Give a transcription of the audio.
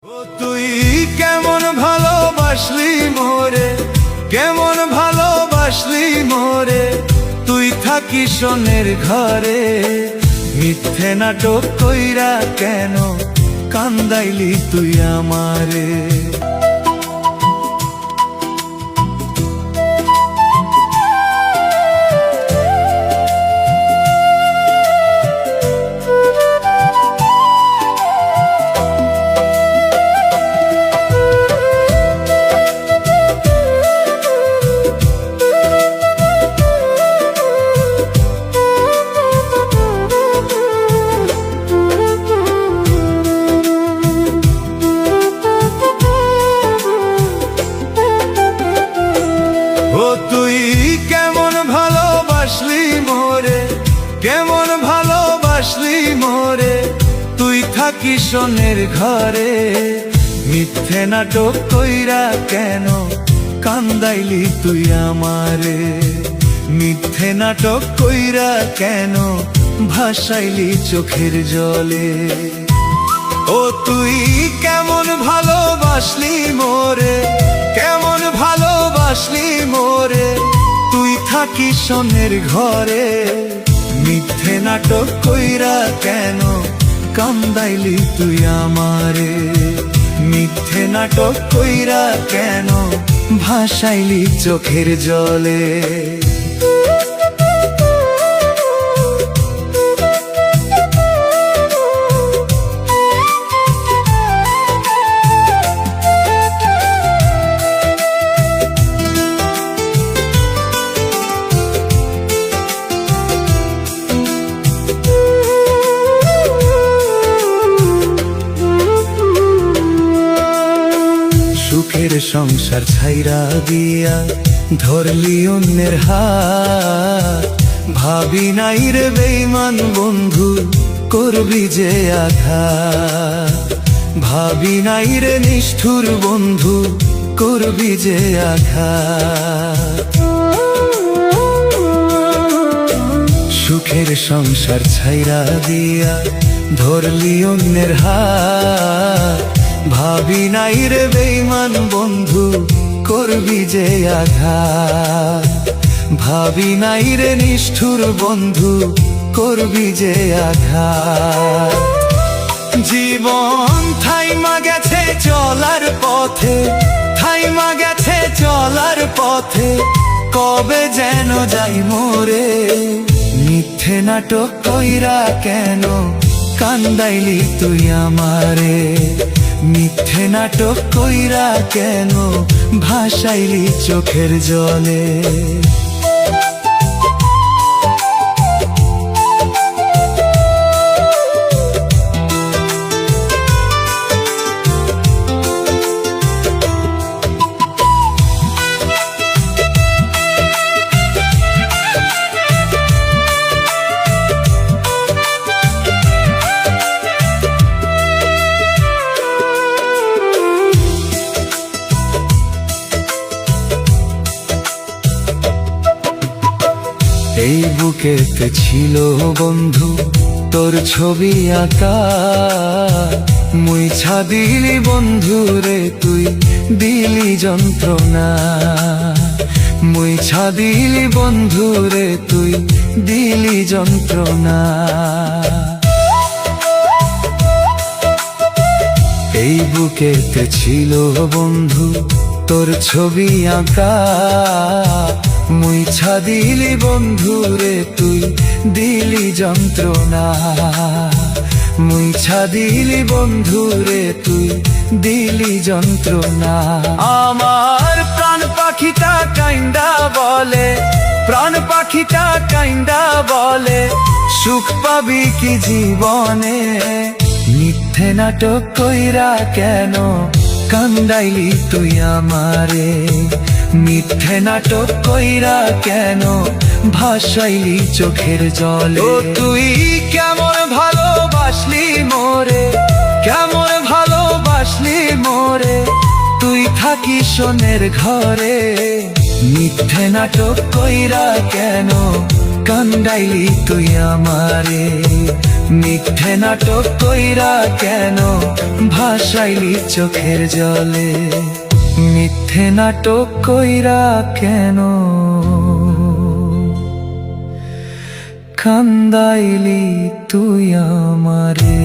ও তুই কেমন ভালোবাসলি মোরে, কেমন ভালোবাসলি মোরে, তুই থাকিস সোনের ঘরে। মিথ্যে নাটক কইরা কেন কান্দাইলি তুই আমারে। ও তুই কেমন ভালোবাসলি মোরে, কেমন ভালোবাসলি মোরে, তুই থাকিস সোনের ঘরে। মিথ্যে নাটক কইরা কেন কান্দাইলি তুই আমারে। মিথ্যে নাটক কইরা কেন ভাসাইলি চোখের জলে। ও তুই কেমন ভালোবাসলি মোরে, কেমন ভালোবাসলি মোরে, তুই থাকিস সোনের ঘরে। মিথ্যে নাটক কইরা কেন কান্দাইলি তুই আমারে। মিথ্যে নাটক কইরা কেন ভাসাইলি চোখের জলে। সুখের সংসার ছাইরা দিয়া ধরলি অন্যের হাত। ভাবি নাই রে বেঈমান বন্ধু করবি যে আঘাত। ভাবি নাই রে নিষ্ঠুর বন্ধু করবি যে আঘাত। সুখের সংসার ছাইরা দিয়া ধরলি অন্যের হাত। ভাবি নাই রে বেঈমান বন্ধু করবি যে আঘাত। ভাবি নাই রে নিষ্ঠুর বন্ধু করবি যে আঘাত। জীবন থাইমা গেছে চলার পথে, থাইমা গেছে চলার পথে, কবে যেন যাই মোরে। মিথ্যে নাটক কইরা কেন কান্দাইলি তুই আমারে। মিথ্যে নাটক কইরা কেন ভাসাইলি চোখের জলে। এই বুকেতে ছিল বন্ধু তোর ছবি আঁকা। মুইছা দিলি বন্ধু রে তুই দিলি যন্ত্রণা। মুইছা দিলি বন্ধু রে তুই দিলি যন্ত্রণা। এই বুকেতে ছিল বন্ধু তোর ছবি আঁকা। মুইছা দিলি বন্ধু রে তুই দিলি যন্ত্রণা। মুইছা দিলি বন্ধু রে তুই দিলি যন্ত্রণা। আমার প্রাণ পাখিটা কাইন্দা বলে, প্রাণ পাখিটা কাইন্দা বলে, সুখ পাবি কি জীবনে। মিথ্যে নাটক কইরা কেন কান্দাইলি তুই আমারে। মিথ্যে নাটক কইরা কেন ভাসাইলি চোখের জলে। ও তুই কেমন ভালোবাসলি মোরে, কেমন ভালোবাসলি মোরে, তুই থাকিস সোনের ঘরে। মিথ্যে নাটক কইরা কেন কান্দাইলি তুই আমারে, মিথ্যে নাটক কইরা কেন ভাসাইলি চোখের জলে, মিথ্যে নাটক কইরা কেন কান্দাইলি তুই আমারে।